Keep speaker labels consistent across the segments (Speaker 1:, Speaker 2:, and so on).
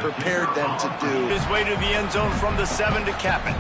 Speaker 1: prepared them to do.
Speaker 2: His way to the end zone from the 7 to cap it.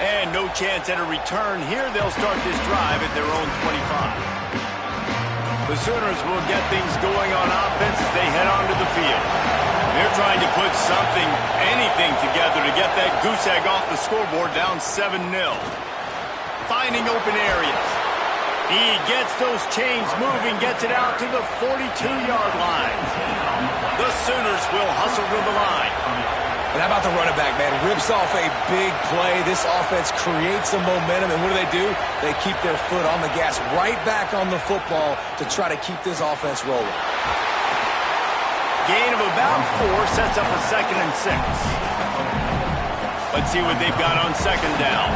Speaker 2: And no chance at a return here. They'll start this drive at their own 25. The Sooners will get things going on offense as they head onto the field. They're trying to put something, anything together to get that goose egg off the scoreboard down 7-0. Finding open areas. He gets those chains moving, gets it out to the 42-yard line. The Sooners will hustle to the line.
Speaker 3: And how about the running back, man? Rips off a big play. This offense creates some momentum, and what do? They keep their foot on the gas right back on the football to try to keep this offense rolling.
Speaker 2: Gain of about 4 sets up a 2nd and 6. Let's see what they've got on 2nd down.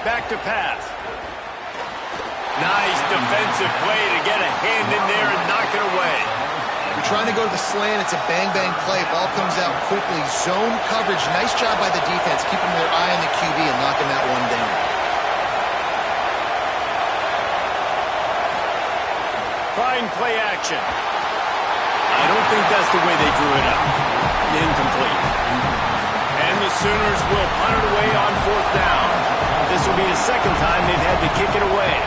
Speaker 2: Back to pass. Nice defensive play to get a hand in there and knock it away.
Speaker 1: You're trying to go to the slant. It's a bang-bang play. Ball comes out quickly. Zone coverage. Nice job by the defense, keeping their eye on the QB and knocking that one down.
Speaker 2: Trying play action. I don't think that's the way they drew it up. Incomplete. And the Sooners will punt it away on 4th down. This will be the 2nd time they've had to kick it away.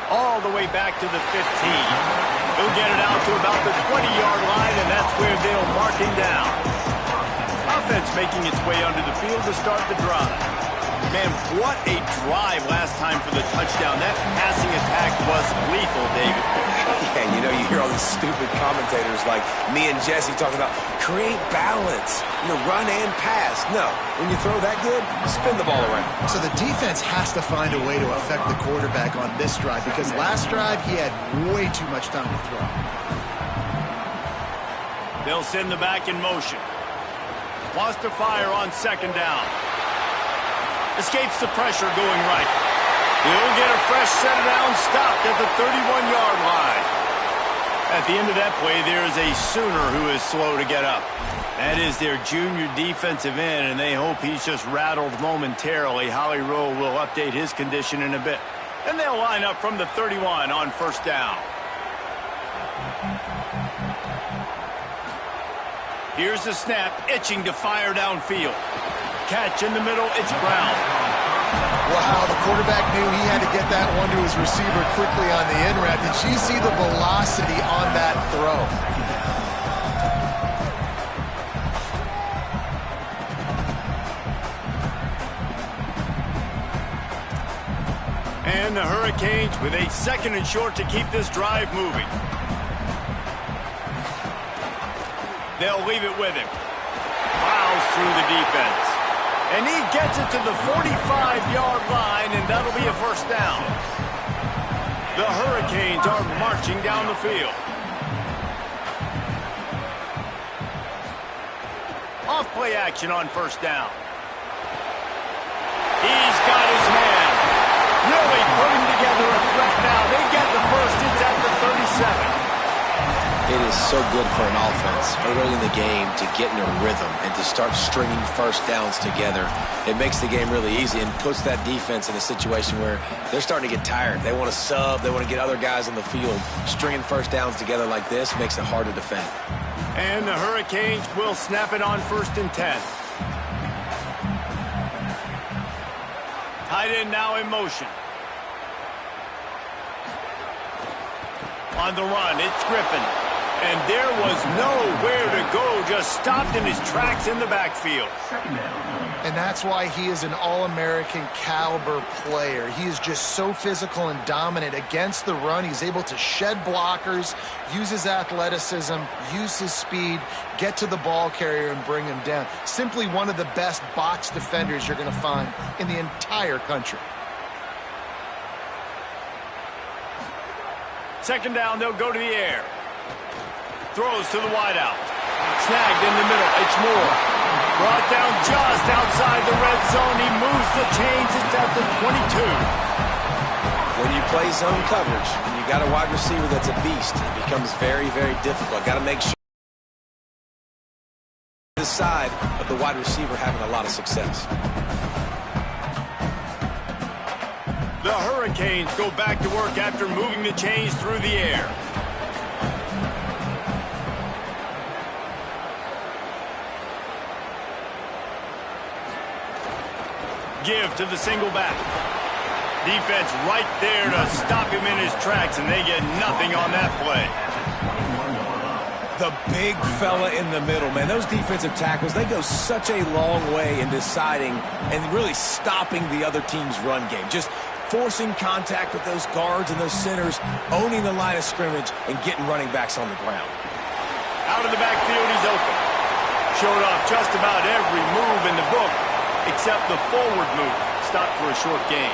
Speaker 2: All the way back to the 15. He'll get it out to about the 20-yard line, and that's where they'll mark him down. Offense making its way onto the field to start the drive. Man, what a drive last time for the touchdown. That passing attack was lethal, David.
Speaker 3: Yeah, you know, you hear all these stupid commentators like me and Jesse talking about create balance, run and pass. No, when you throw that good, spin the ball around.
Speaker 1: So the defense has to find a way to affect the quarterback on this drive because last drive he had way too much time to throw.
Speaker 2: They'll send the back in motion. Wants to fire on 2nd down. Escapes the pressure going right. He'll get a fresh set of downs stopped at the 31-yard line. At the end of that play, there is a Sooner who is slow to get up. That is their junior defensive end, and they hope he's just rattled momentarily. Holly Rowe will update his condition in a bit. And they'll line up from the 31 on 1st down. Here's the snap, itching to fire downfield. Catch in the middle, it's Brown.
Speaker 1: Wow, the quarterback knew he had to get that one to his receiver quickly on the in route. Did you see the velocity on that throw?
Speaker 2: And the Hurricanes with a 2nd and short to keep this drive moving. They'll leave it with him. Plows through the defense. And he gets it to the 45-yard line, and that'll be a 1st down. The Hurricanes are marching down the field. Off play action on 1st down. He's got his man. Really putting together a threat now. They get the first. It's at the 37.
Speaker 4: It is so good for an offense early in the game to get in a rhythm and to start stringing 1st downs together. It makes the game really easy and puts that defense in a situation where they're starting to get tired. They want to sub. They want to get other guys on the field. Stringing 1st downs together like this makes it hard to defend.
Speaker 2: And the Hurricanes will snap it on 1st and 10. Tight end now in motion. On the run, it's Griffin. And there was nowhere to go, just stopped in his tracks in the backfield.
Speaker 1: And that's why he is an All-American caliber player. He is just so physical and dominant against the run. He's able to shed blockers, use his athleticism, use his speed, get to the ball carrier and bring him down. Simply one of the best box defenders you're going to find in the entire country.
Speaker 2: Second down, they'll go to the air. Throws to the wideout. Snagged in the middle. It's Moore. Brought down just outside the red zone. He moves the chains. It's at the 22.
Speaker 4: When you play zone coverage and you got a wide receiver that's a beast, it becomes very, very difficult. Got to make sure the side of the wide receiver having a lot of success.
Speaker 2: The Hurricanes go back to work after moving the chains through the air. Give to the single back. Defense right there to stop him in his tracks, and they get nothing on that play.
Speaker 3: The big fella in the middle, man. Those defensive tackles, they go such a long way in deciding and really stopping the other team's run game. Just forcing contact with those guards and those centers, owning the line of scrimmage, and getting running backs on the ground.
Speaker 2: Out of the backfield, he's open. Showed off just about every move in the book, except the forward move. Stopped for a short gain.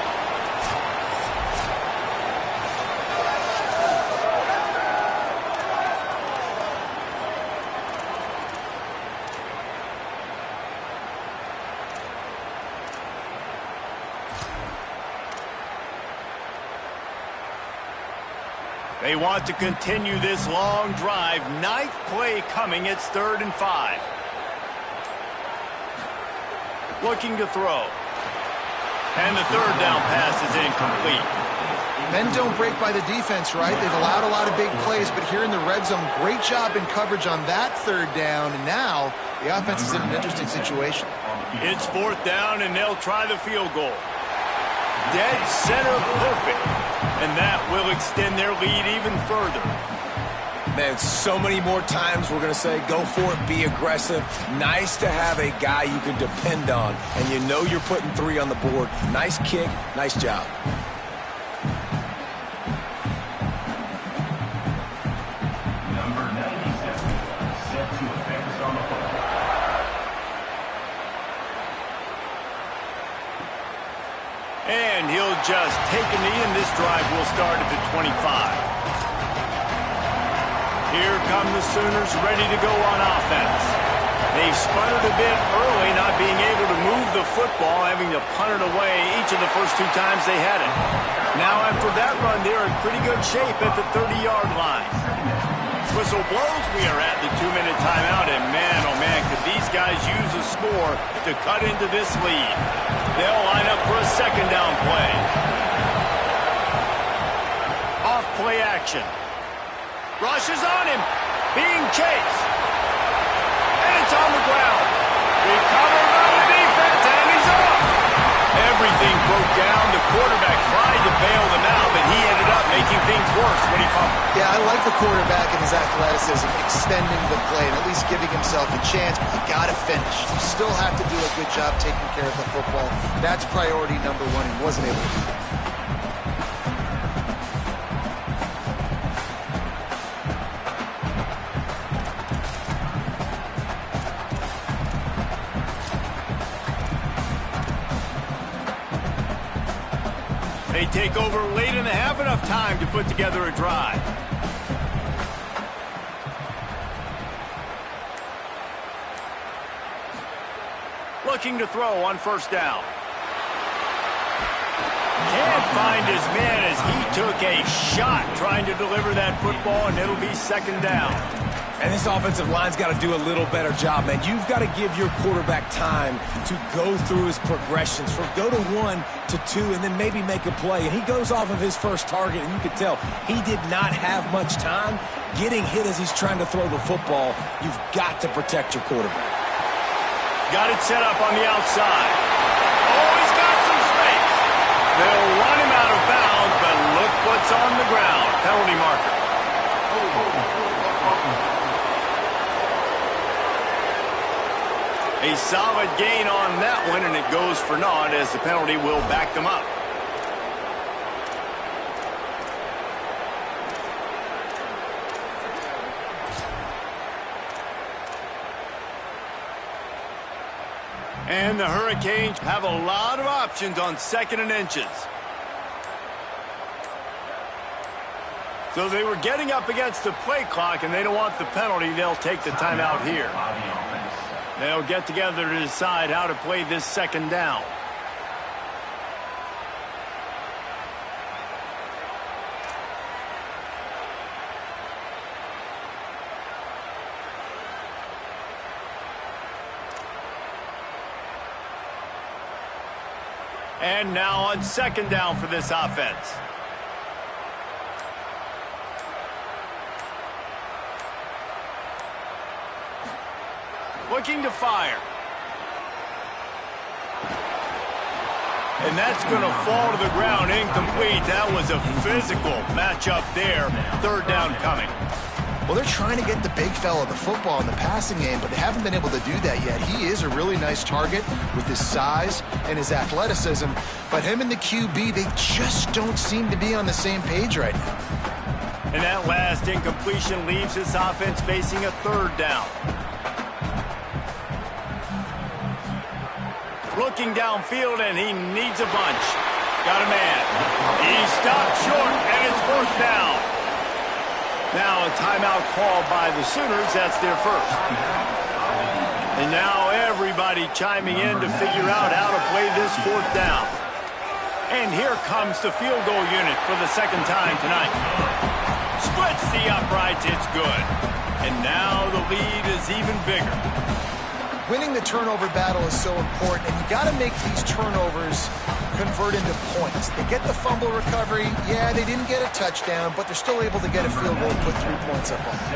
Speaker 2: They want to continue this long drive. Ninth play coming. It's 3rd and 5. Looking to throw. And the third down pass is incomplete.
Speaker 1: Men don't break by the defense, right? They've allowed a lot of big plays, but here in the red zone, great job in coverage on that third down, and now the offense is in an interesting situation.
Speaker 2: It's 4th down, and they'll try the field goal. Dead center perfect, and that will extend their lead even further.
Speaker 3: Man, so many more times we're going to say, go for it, be aggressive. Nice to have a guy you can depend on, and you know you're putting 3 on the board. Nice kick, nice job.
Speaker 5: Number 97, set to advance on the football.
Speaker 2: And he'll just take a knee, and this drive will start at the 25. Here come the Sooners ready to go on offense. They've sputtered a bit early, not being able to move the football, having to punt it away each of the first 2 times they had it. Now after that run, they're in pretty good shape at the 30-yard line. Whistle blows, we are at the 2-minute timeout, and man, oh man, could these guys use a score to cut into this lead. They'll line up for a 2nd down play. Off play action. Rushes on him, being chased. And it's on the ground. Recovered by the defense, and he's off. Everything broke down. The quarterback tried to bail them out, but he ended up making things worse when he fumbled.
Speaker 1: Yeah, I like the quarterback and his athleticism, extending the play and at least giving himself a chance, but you got to finish. You still have to do a good job taking care of the football. That's priority number 1. He wasn't able to do that.
Speaker 2: They take over late in the half, enough time to put together a drive. Looking to throw on 1st down. Can't find his man as he took a shot trying to deliver that football, and it'll be 2nd down.
Speaker 3: And this offensive line's got to do a little better job, man. You've got to give your quarterback time to go through his progressions, from go to 1 to 2, and then maybe make a play. And he goes off of his first target, and you can tell he did not have much time getting hit as he's trying to throw the football. You've got to protect your quarterback.
Speaker 2: Got it set up on the outside. Oh, he's got some space. They'll run him out of bounds, but look what's on the ground. Penalty marker. A solid gain on that one, and it goes for naught as the penalty will back them up. And the Hurricanes have a lot of options on 2nd and inches. So they were getting up against the play clock, and they don't want the penalty. They'll take the timeout here. They'll get together to decide how to play this 2nd down. And now on 2nd down for this offense. Looking to fire. And that's going to fall to the ground incomplete. That was a physical matchup there. 3rd down coming.
Speaker 1: Well, they're trying to get the big fella the football in the passing game, but they haven't been able to do that yet. He is a really nice target with his size and his athleticism, but him and the QB, they just don't seem to be on the same page right now.
Speaker 2: And that last incompletion leaves this offense facing a 3rd down. Looking downfield, and he needs a bunch. Got a man. He stopped short, and it's 4th down. Now a timeout called by the Sooners. That's their first. And now everybody chiming in to figure out how to play this 4th down. And here comes the field goal unit for the 2nd time tonight. Splits the uprights. It's good. And now the lead is even bigger.
Speaker 1: Winning the turnover battle is so important, and you got to make these turnovers convert into points. They get the fumble recovery. Yeah, they didn't get a touchdown, but they're still able to get a field goal and put 3 points up on it.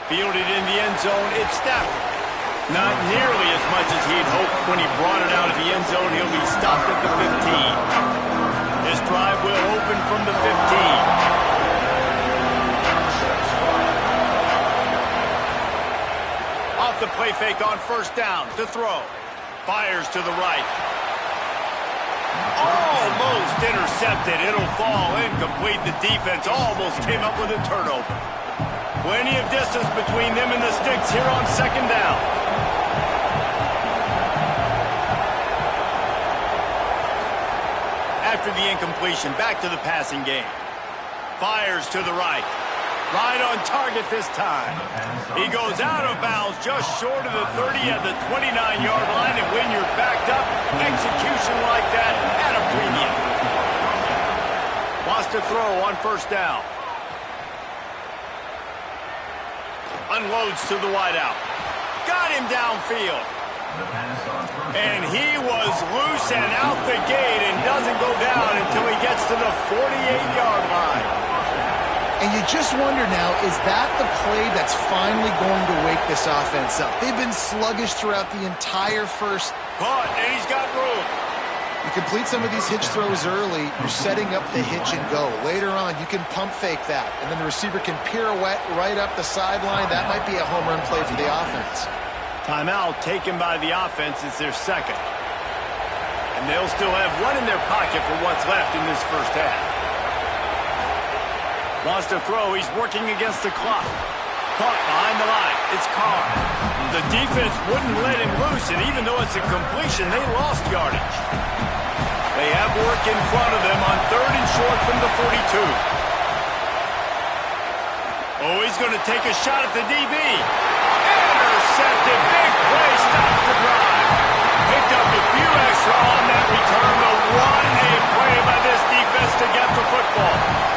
Speaker 2: Fielded in the end zone, it's Stafford. Not nearly as much as he'd hoped when he brought it out of the end zone. He'll be stopped at the 15. This drive will open from the 15. Off the play fake on 1st down to throw. Fires to the right. Almost intercepted. It'll fall incomplete. The defense almost came up with a turnover. Plenty of distance between them and the sticks here on 2nd down. After the incompletion, back to the passing game. Fires to the right. Right on target this time. He goes out of bounds just short of the 30 at the 29-yard line, and when you're backed up, execution like that at a premium. Wants to throw on 1st down. Unloads to the wideout. Got him downfield. And he was loose and out the gate and doesn't go down until he gets to the 48-yard line.
Speaker 1: And you just wonder now, is that the play that's finally going to wake this offense up? They've been sluggish throughout the entire first.
Speaker 2: Caught, and he's got room.
Speaker 1: You complete some of these hitch throws early, you're setting up the hitch and go. Later on, you can pump fake that, and then the receiver can pirouette right up the sideline. That might be a home run play for the offense.
Speaker 2: Timeout taken by the offense. It's their 2nd. And they'll still have one in their pocket for what's left in this first half. Wants to throw. He's working against the clock. Caught behind the line. It's Carr. The defense wouldn't let him loose, and even though it's a completion, they lost yardage. They have work in front of them on 3rd and short from the 42. Oh, he's going to take a shot at the DB. Intercepted. Big play. Stops the drive. Picked up a few extra on that return. The one-a play by this defense to get the football.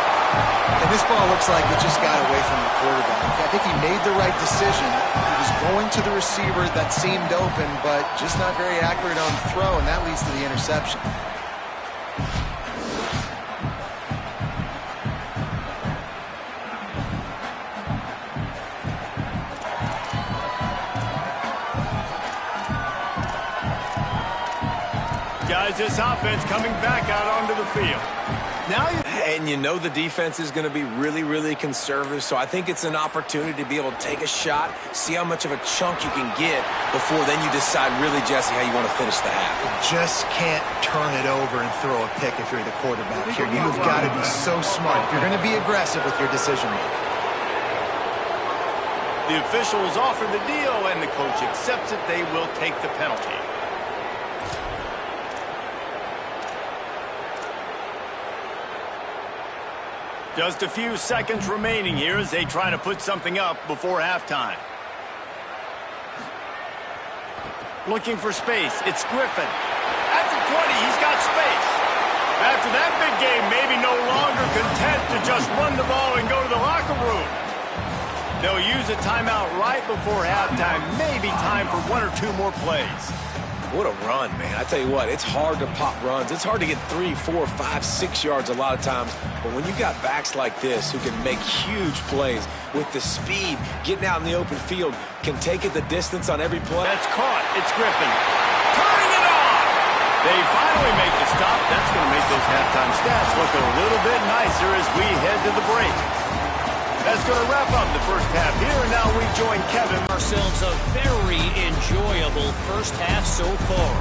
Speaker 1: And this ball looks like it just got away from the quarterback. I think he made the right decision. He was going to the receiver that seemed open, but just not very accurate on the throw, and that leads to the interception. Guys, this offense coming back out onto the field. Now you...
Speaker 3: And you know the defense is going to be really, really conservative, so I think it's an opportunity to be able to take a shot, see how much of a chunk you can get before then you decide really, Jesse, how you want to finish the half.
Speaker 1: You just can't turn it over and throw a pick if you're the quarterback here. You've got to be so smart. You're going to be aggressive with your decision making.
Speaker 2: The officials offer the deal, and the coach accepts it. They will take the penalty. Just a few seconds remaining here as they try to put something up before halftime. Looking for space. It's Griffin. At the 20, he's got space. After that big game, maybe no longer content to just run the ball and go to the locker room. They'll use a timeout right before halftime. Maybe time for 1 or 2 more plays.
Speaker 3: What a run, man. I tell you what, it's hard to pop runs. It's hard to get 3, 4, 5, 6 yards a lot of times. But when you got backs like this who can make huge plays with the speed, getting out in the open field, can take it the distance on every play.
Speaker 2: That's caught. It's Griffin. Turning it on. They finally make the stop. That's going to make those halftime stats look a little bit nicer as we head to the break. That's going to wrap up the first half here. Now we join Kevin.
Speaker 6: Ourselves a very enjoyable first half so far.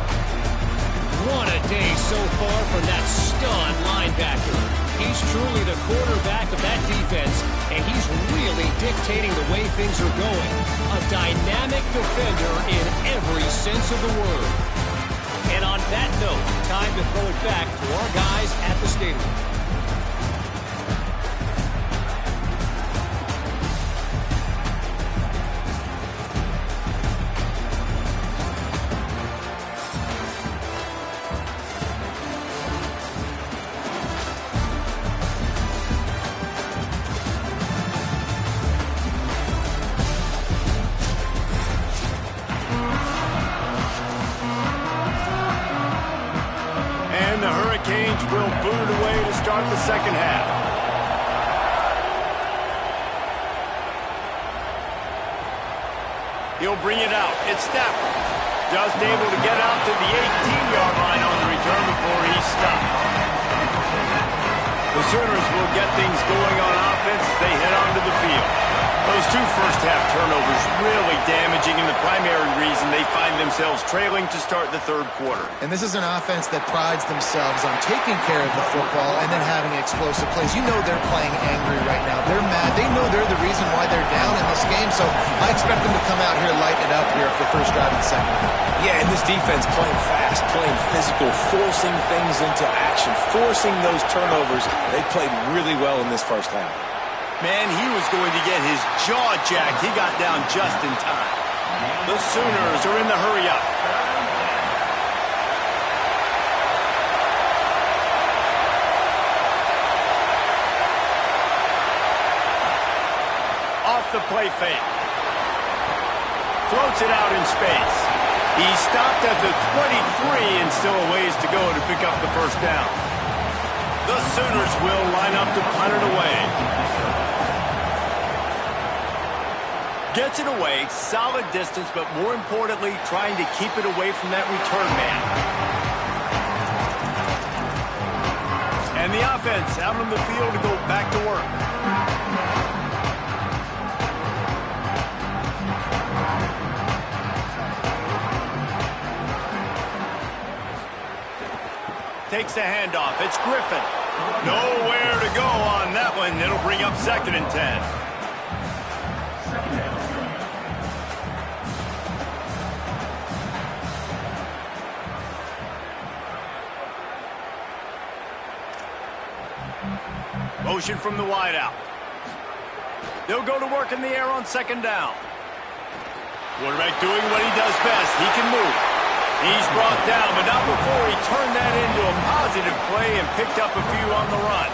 Speaker 6: What a day so far from that stud linebacker. He's truly the quarterback of that defense, and he's really dictating the way things are going. A dynamic defender in every sense of the word. And on that note, time to throw it back to our guys at the stadium.
Speaker 2: Will boot it away to start the second half. He'll bring it out. It's Stafford. Just able to get out to the 18-yard line on the return before he's stopped. The Sooners will get things going on offense as they head onto the field. Those 2 first-half turnovers really damaging, and the primary reason they find themselves trailing to start the third quarter.
Speaker 1: And this is an offense that prides themselves on taking care of the football and then having explosive plays. You know they're playing angry right now. They're mad. They know they're the reason why they're down in this game, so I expect them to come out here, lighten it up here for the first drive of the second.
Speaker 3: Yeah, and this defense playing fast, playing physical, forcing things into action, forcing those turnovers. They played really well in this first half.
Speaker 2: Man, he was going to get his jaw jacked. He got down just in time. The Sooners are in the hurry up. Off the play fake. Floats it out in space. He stopped at the 23 and still a ways to go to pick up the first down. The Sooners will line up to punt it away. Gets it away, solid distance, but more importantly, trying to keep it away from that return man. And the offense out on the field to go back to work. Takes the handoff. It's Griffin. Nowhere to go on that one. It'll bring up 2nd and 10. Motion from the wideout. They'll go to work in the air on 2nd down. Quarterback doing what he does best. He can move. He's brought down, but not before he turned that into a positive play and picked up a few on the run.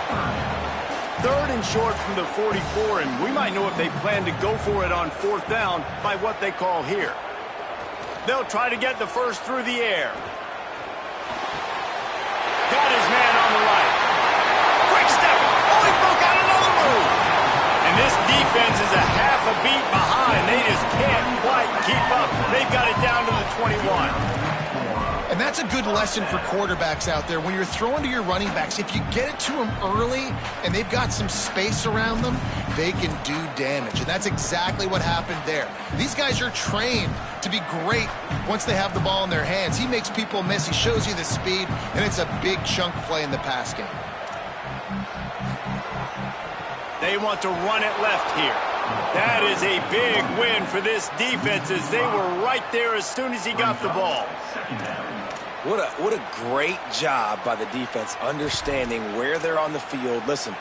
Speaker 2: 3rd and short from the 44, and we might know if they plan to go for it on 4th down by what they call here. They'll try to get the first through the air. Got his man on the right. Quick step. Oh, he broke out another move. And this defense is a half a beat behind. They just can't quite keep up. They've got it down to the 21.
Speaker 1: And And that's a good lesson for quarterbacks out there. When you're throwing to your running backs, if you get it to them early and they've got some space around them, they can do damage. And that's exactly what happened there. These guys are trained to be great once they have the ball in their hands. He makes people miss. He shows you the speed, and it's a big chunk play in the pass game.
Speaker 2: They want to run it left here. That is a big win for this defense as they were right there as soon as he got the ball.
Speaker 3: What a great job by the defense understanding where they're on the field. Listen,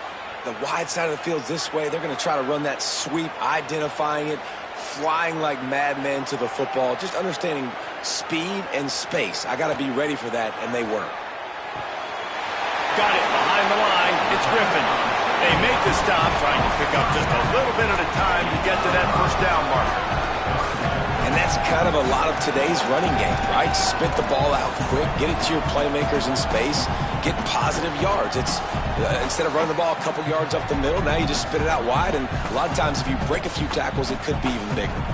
Speaker 3: the wide side of the field's this way. They're going to try to run that sweep, identifying it, flying like madmen to the football, just understanding speed and space. I got to be ready for that, and they were.
Speaker 2: Got it behind the line. It's Griffin. They make the stop, trying to pick up just a little bit at a time to get to that first down marker.
Speaker 3: And that's kind of a lot of today's running game, right? Spit the ball out quick, get it to your playmakers in space, get positive yards. It's instead of running the ball a couple yards up the middle, now you just spit it out wide, and a lot of times if you break a few tackles, it could be even bigger.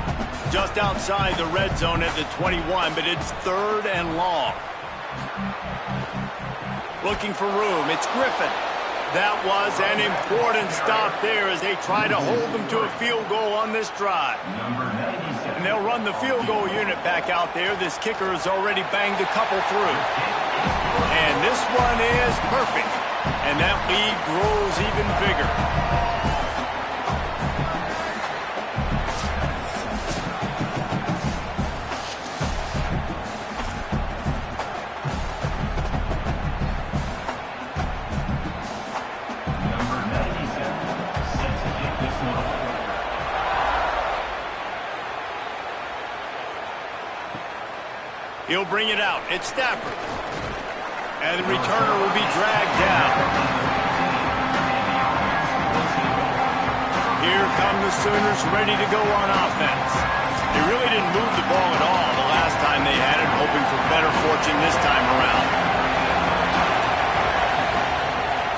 Speaker 2: Just outside the red zone at the 21, but it's 3rd and long. Looking for room, it's Griffin. That was an important stop there as they try to hold them to a field goal on this drive. And they'll run the field goal unit back out there. This kicker has already banged a couple through. And this one is perfect. And that lead grows even bigger. He'll bring it out. It's Stafford. And the returner will be dragged down. Here come the Sooners ready to go on offense. They really didn't move the ball at all the last time they had it, hoping for better fortune this time around.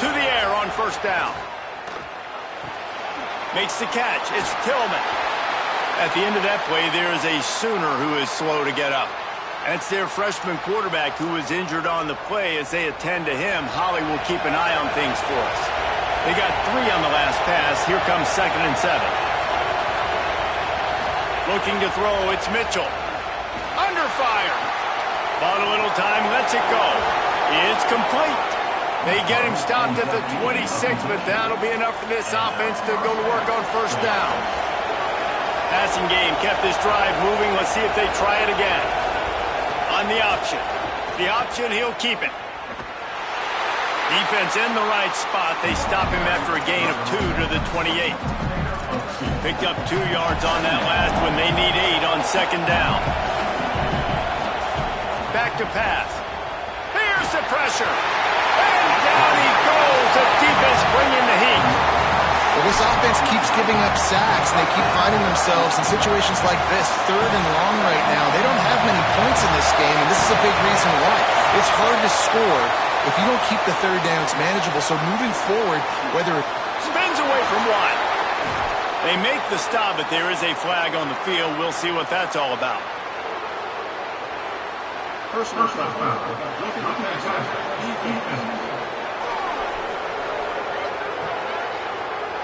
Speaker 2: To the air on first down. Makes the catch. It's Tillman. At the end of that play, there is a Sooner who is slow to get up. That's their freshman quarterback who was injured on the play. As they attend to him, Holly will keep an eye on things for us. They got 3 on the last pass. Here comes 2nd and 7. Looking to throw, it's Mitchell. Under fire. Bought a little time, lets it go. It's complete. They get him stopped at the 26, but that'll be enough for this offense to go to work on first down. Passing game kept this drive moving. Let's see if they try it again. On the option. The option, he'll keep it. Defense in the right spot. They stop him after a gain of 2 to the 28. Picked up 2 yards on that last when they need 8 on 2nd down. Back to pass. Here's the pressure. And down he goes. The defense bringing the heat.
Speaker 1: Well, this offense keeps giving up sacks, and they keep finding themselves in situations like this, 3rd and long right now. They don't have many points in this game, and this is a big reason why. It's hard to score if you don't keep the 3rd downs manageable. So moving forward, whether it
Speaker 2: spins away from 1. They make the stop, but there is a flag on the field. We'll see what that's all about.
Speaker 5: Personal foul.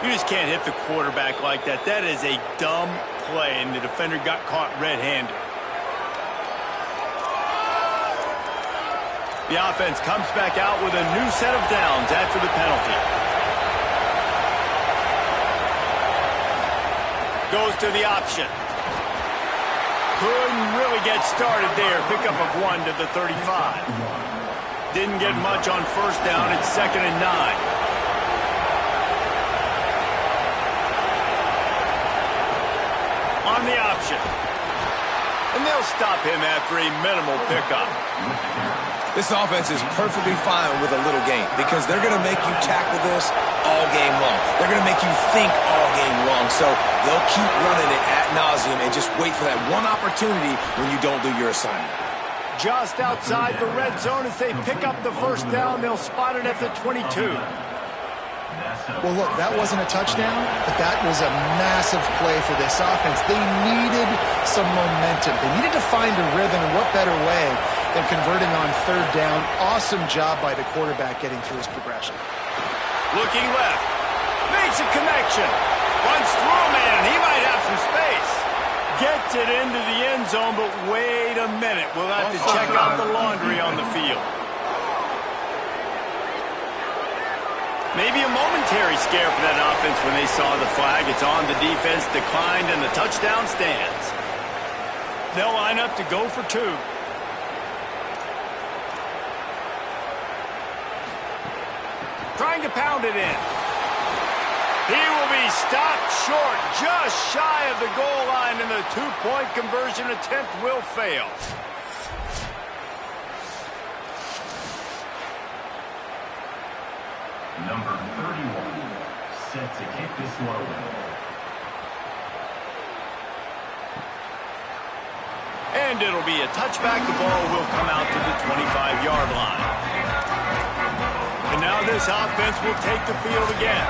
Speaker 2: You just can't hit the quarterback like that. That is a dumb play, and the defender got caught red-handed. The offense comes back out with a new set of downs after the penalty. Goes to the option. Couldn't really get started there. Pickup of 1 to the 35. Didn't get much on first down. It's 2nd and 9. On the option. And they'll stop him after a minimal pickup.
Speaker 3: This offense is perfectly fine with a little gain because they're going to make you tackle this all game long. They're going to make you think all game long. So they'll keep running it ad nauseum and just wait for that one opportunity when you don't do your assignment.
Speaker 2: Just outside the red zone as they pick up the first down. They'll spot it at the 22.
Speaker 1: Well, look, that wasn't a touchdown, but that was a massive play for this offense. They needed some momentum. They needed to find a rhythm, and what better way than converting on third down. Awesome job by the quarterback getting through his progression.
Speaker 2: Looking left. Makes a connection. Runs through a man. He might have some space. Gets it into the end zone, but wait a minute. We'll have to check out the laundry on the field. Maybe a momentary scare for that offense when they saw the flag. It's on, the defense declined, and the touchdown stands. They'll line up to go for two. Trying to pound it in. He will be stopped short, just shy of the goal line, and the two-point conversion attempt will fail.
Speaker 5: Number 31, set to kick this one away.
Speaker 2: And it'll be a touchback. The ball will come out to the 25-yard line. And now this offense will take the field again.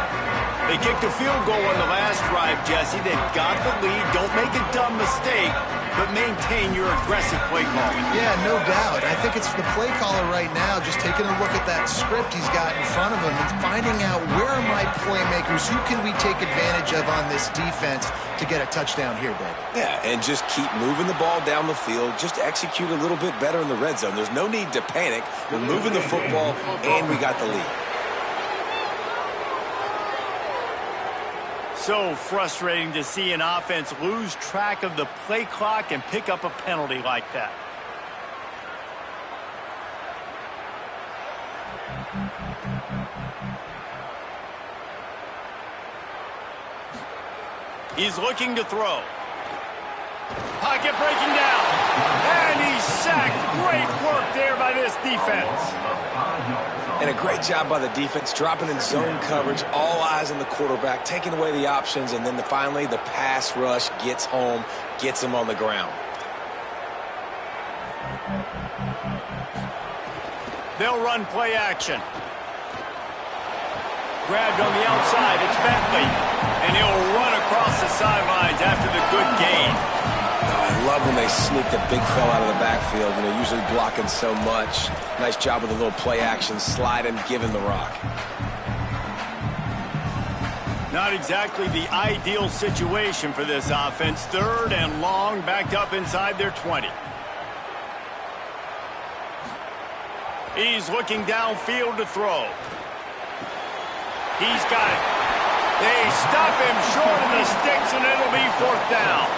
Speaker 2: They kicked a field goal on the last drive, Jesse. They've got the lead. Don't make a dumb mistake, but maintain your aggressive play calling.
Speaker 1: Yeah, no doubt. I think it's the play caller right now just taking a look at that script he's got in front of him and finding out where are my playmakers, who can we take advantage of on this defense to get a touchdown here, Dave.
Speaker 3: Yeah, and just keep moving the ball down the field. Just execute a little bit better in the red zone. There's no need to panic. We're moving the football, and we got the lead.
Speaker 2: So frustrating to see an offense lose track of the play clock and pick up a penalty like that. He's looking to throw. Pocket breaking down. And he's sacked. Great work there by this defense.
Speaker 3: And a great job by the defense, dropping in zone coverage, all eyes on the quarterback, taking away the options, and then finally the pass rush gets home, gets him on the ground.
Speaker 2: They'll run play action. Grabbed on the outside, it's Bentley. And he'll run across the sidelines after the good gain.
Speaker 3: I love when they sneak the big fella out of the backfield. You know, usually blocking so much. Nice job with a little play action, sliding, giving the rock.
Speaker 2: Not exactly the ideal situation for this offense. Third and long, backed up inside their 20. He's looking downfield to throw. He's got it. They stop him short of the sticks, and it'll be fourth down.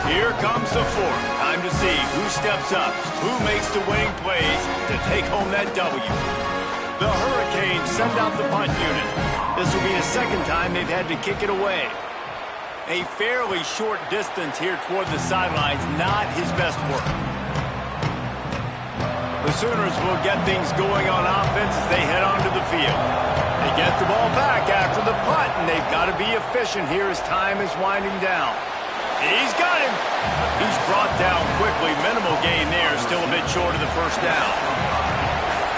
Speaker 2: Here comes the fourth. Time to see who steps up, who makes the winning plays to take home that W. The Hurricanes send out the punt unit. This will be the second time they've had to kick it away. A fairly short distance here toward the sidelines, not his best work. The Sooners will get things going on offense as they head onto the field. They get the ball back after the punt, and they've got to be efficient here as time is winding down. He's got him. He's brought down quickly. Minimal gain there. Still a bit short of the first down.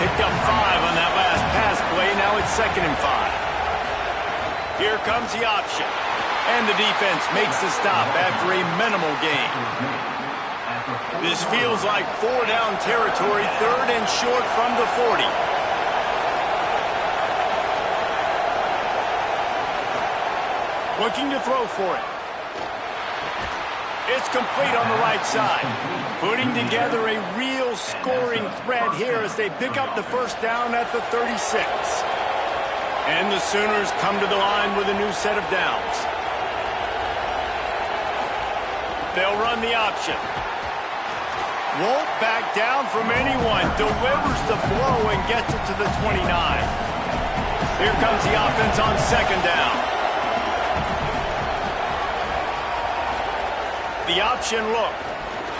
Speaker 2: Picked up 5 on that last pass play. Now it's 2nd and 5. Here comes the option. And the defense makes the stop after a minimal gain. This feels like 4-down territory. 3rd and short from the 40. Looking to throw for it. It's complete on the right side. Putting together a real scoring threat here as they pick up the first down at the 36. And the Sooners come to the line with a new set of downs. They'll run the option. Won't back down from anyone. Delivers the blow and gets it to the 29. Here comes the offense on 2nd down. The option look.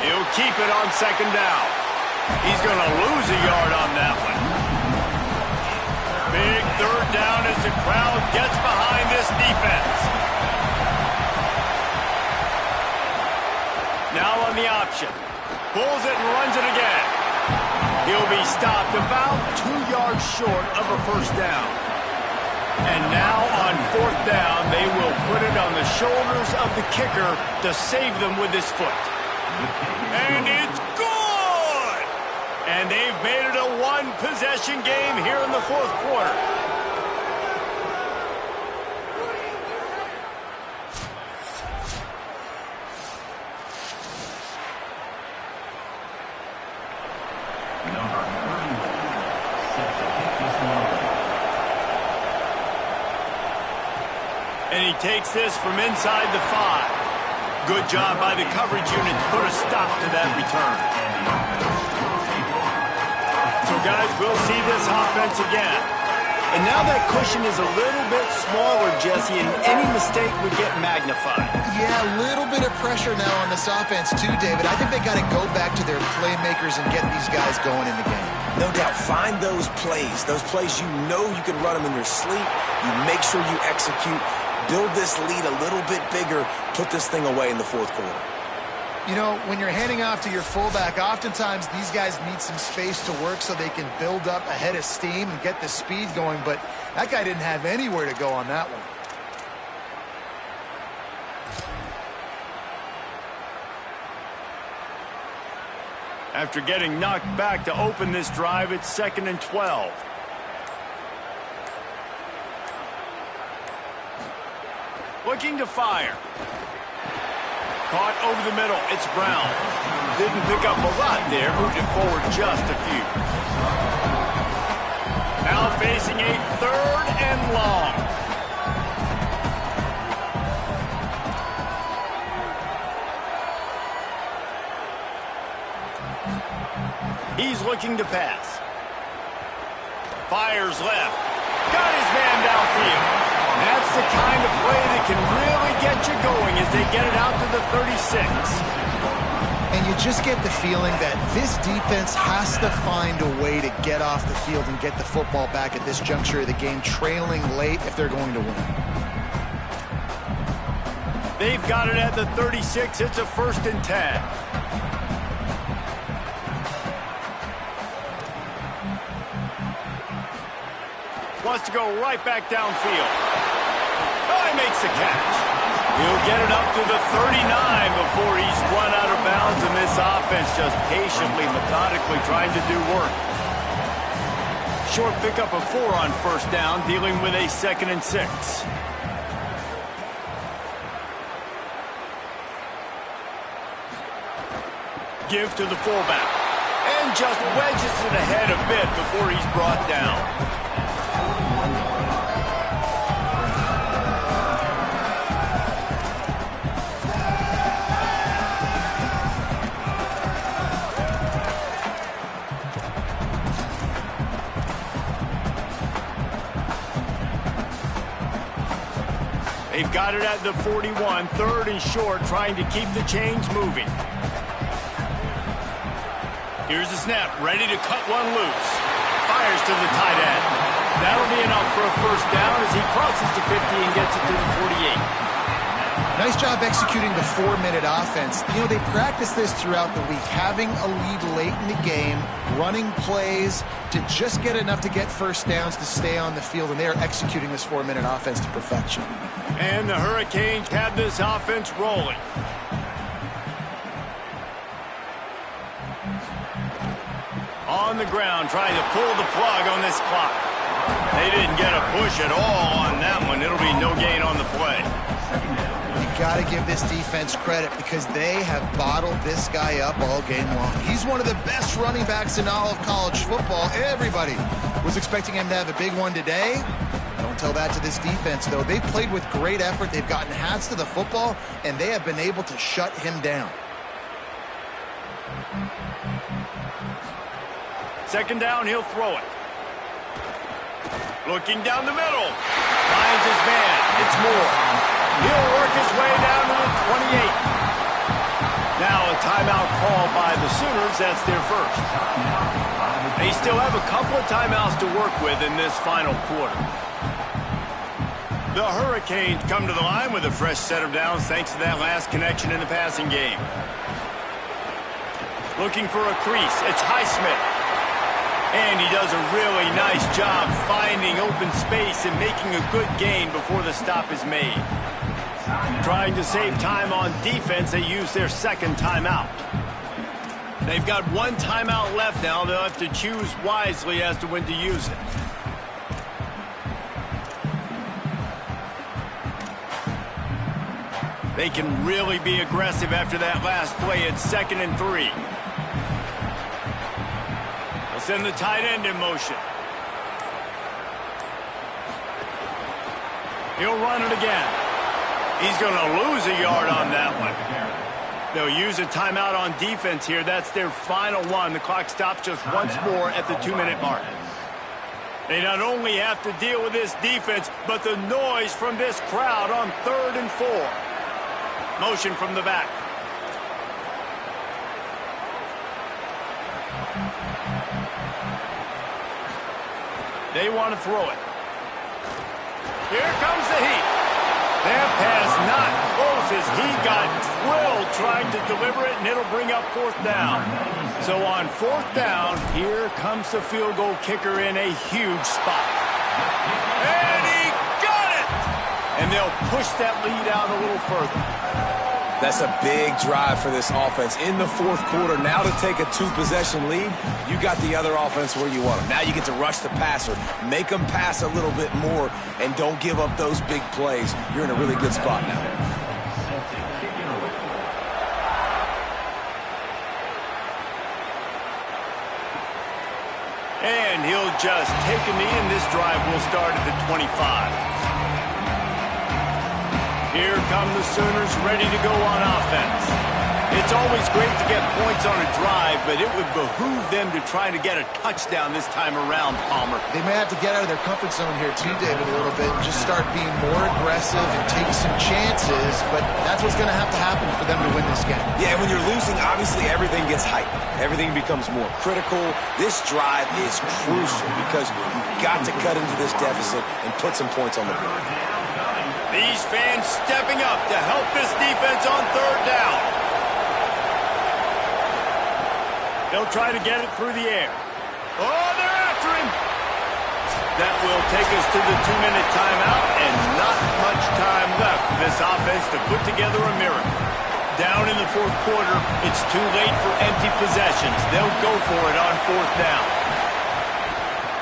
Speaker 2: He'll keep it on 2nd down. He's going to lose a yard on that one. Big 3rd down as the crowd gets behind this defense. Now on the option. Pulls it and runs it again. He'll be stopped about 2 yards short of a first down. And now on fourth down, they will put it on the shoulders of the kicker to save them with his foot. And it's good! And they've made it a one-possession game here in the fourth quarter.
Speaker 5: Number 31, set to kick this one.
Speaker 2: And he takes this from inside the 5. Good job by the coverage unit to put a stop to that return. So, guys, we'll see this offense again. And now that cushion is a little bit smaller, Jesse, and any mistake would get magnified.
Speaker 1: Yeah, a little bit of pressure now on this offense too, David. I think they got to go back to their playmakers and get these guys going in the game.
Speaker 3: No doubt. Find those plays you know you can run them in your sleep. You make sure you execute. Build this lead a little bit bigger. Put this thing away in the fourth quarter.
Speaker 1: You know, when you're handing off to your fullback, oftentimes these guys need some space to work so they can build up a head of steam and get the speed going, but that guy didn't have anywhere to go on that one.
Speaker 2: After getting knocked back to open this drive, it's 2nd and 12. Looking to fire. Caught over the middle. It's Brown. Didn't pick up a lot there. Moved it forward just a few. Now facing a 3rd and long. He's looking to pass. Fires left. Got his man downfield. That's the kind of play that can really get you going as they get it out to the 36.
Speaker 1: And you just get the feeling that this defense has to find a way to get off the field and get the football back at this juncture of the game, trailing late if they're going to win.
Speaker 2: They've got it at the 36. It's a 1st and 10. Wants to go right back downfield. Oh, he makes the catch. He'll get it up to the 39 before he's run out of bounds, and this offense just patiently, methodically trying to do work. Short pickup of 4 on first down, dealing with a 2nd and 6. Give to the fullback. And just wedges it ahead a bit before he's brought down. They've got it at the 41, 3rd and short, trying to keep the chains moving. Here's the snap, ready to cut one loose. Fires to the tight end. That'll be enough for a first down as he crosses the 50 and gets it to the 48.
Speaker 1: Nice job executing the 4-minute offense. You know, they practice this throughout the week, having a lead late in the game, running plays to just get enough to get first downs to stay on the field, and they are executing this 4-minute offense to perfection.
Speaker 2: And the Hurricanes have this offense rolling. On the ground, trying to pull the plug on this clock. They didn't get a push at all on that one. It'll be no gain on the play.
Speaker 1: You got to give this defense credit because they have bottled this guy up all game long. He's one of the best running backs in all of college football. Everybody was expecting him to have a big one today. Don't tell that to this defense, though. They've played with great effort. They've gotten hats to the football, and they have been able to shut him down.
Speaker 2: 2nd down, he'll throw it. Looking down the middle. Finds his man. It's Moore. He'll work his way down to the 28. Now a timeout called by the Sooners. That's their first. They still have a couple of timeouts to work with in this final quarter. The Hurricanes come to the line with a fresh set of downs thanks to that last connection in the passing game. Looking for a crease. It's Highsmith. And he does a really nice job finding open space and making a good gain before the stop is made. Trying to save time on defense, they use their second timeout. They've got one timeout left now. They'll have to choose wisely as to when to use it. They can really be aggressive after that last play. It's 2nd and 3. They'll send the tight end in motion. He'll run it again. He's going to lose a yard on that one. They'll use a timeout on defense here. That's their final one. The clock stops just once more at the 2-minute mark. They not only have to deal with this defense, but the noise from this crowd on 3rd and 4. Motion from the back. They want to throw it. Here comes the heat. That pass not close as he got drilled trying to deliver it, and it'll bring up 4th down. So on 4th down, here comes the field goal kicker in a huge spot. And he got it! And they'll push that lead out a little further.
Speaker 3: That's a big drive for this offense in the 4th quarter. Now to take a 2-possession lead, you got the other offense where you want them. Now you get to rush the passer, make them pass a little bit more, and don't give up those big plays. You're in a really good spot now.
Speaker 2: And he'll just take a knee, and this drive will start at the 25. Here come the Sooners ready to go on offense. It's always great to get points on a drive, but it would behoove them to try to get a touchdown this time around, Palmer.
Speaker 1: They may have to get out of their comfort zone here too, David, a little bit and just start being more aggressive and take some chances, but that's what's going to have to happen for them to win this game.
Speaker 3: Yeah, when you're losing, obviously everything gets heightened. Everything becomes more critical. This drive is crucial because you've got to cut into this deficit and put some points on the board.
Speaker 2: These fans stepping up to help this defense on 3rd down. They'll try to get it through the air. Oh, they're after him. That will take us to the 2-minute timeout, and not much time left for this offense to put together a miracle. Down in the 4th quarter, it's too late for empty possessions. They'll go for it on 4th down.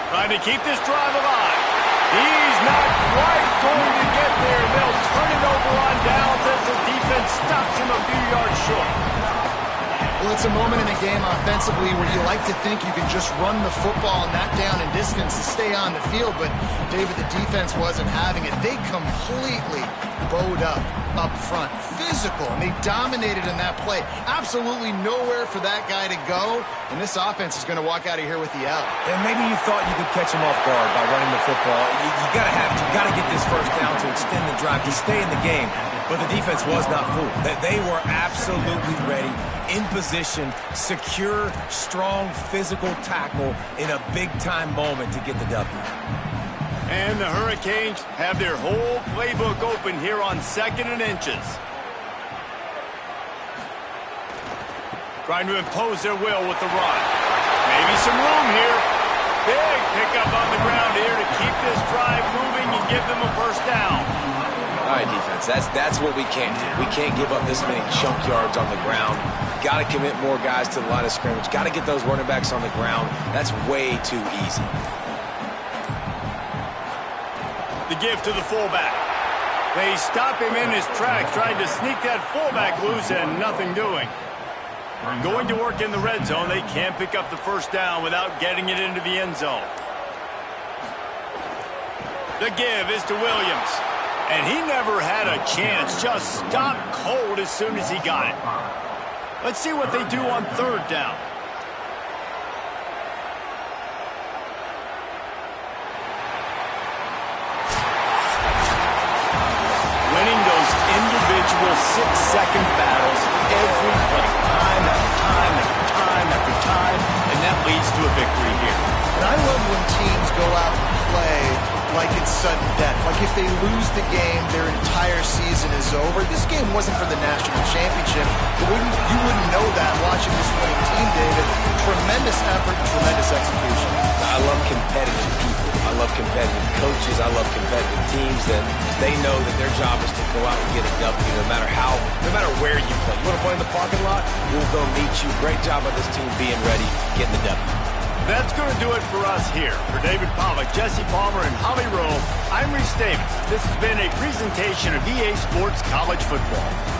Speaker 2: Trying to keep this drive alive. He's not quite going to get there. They'll turn it over on downs as the defense stops him a few yards short.
Speaker 1: Well, it's a moment in a game offensively where you like to think you can just run the football on that down and distance to stay on the field, but David, the defense wasn't having it. They completely bowed up front. Physical, and they dominated in that play. Absolutely nowhere for that guy to go, and this offense is going to walk out of here with the L.
Speaker 3: And maybe you thought you could catch him off guard by running the football. You got to get this 1st down to extend the drive, to stay in the game. But the defense was not fooled. They were absolutely ready, in position, secure, strong, physical tackle in a big-time moment to get the W.
Speaker 2: And the Hurricanes have their whole playbook open here on 2nd and inches. Trying to impose their will with the run. Maybe some room here. Big pickup on the ground here to keep this drive moving and give them a 1st down.
Speaker 4: All right, defense, that's what we can't do. We can't give up this many chunk yards on the ground. Got to commit more guys to the line of scrimmage. Got to get those running backs on the ground. That's way too easy.
Speaker 2: The give to the fullback. They stop him in his tracks, trying to sneak that fullback loose and nothing doing. Going to work in the red zone. They can't pick up the 1st down without getting it into the end zone. The give is to Williams. And he never had a chance. Just stopped cold as soon as he got it. Let's see what they do on 3rd down. Winning those individual 6-second battles every play, time after time after time after time, and that leads to a victory here.
Speaker 1: And I love when teams go out and play like it's sudden death. Like if they lose the game, their entire season is over. This game wasn't for the national championship. You wouldn't know that watching this winning team, David. Tremendous effort, tremendous execution.
Speaker 4: I love competitive people. I love competitive coaches. I love competitive teams that they know that their job is to go out and get a W no matter where you play. You want to play in the parking lot? We'll go meet you. Great job by this team being ready, getting the W.
Speaker 2: That's going to do it for us here. For David Pollack, Jesse Palmer, and Holly Rowe, I'm Reese Davis. This has been a presentation of EA Sports College Football.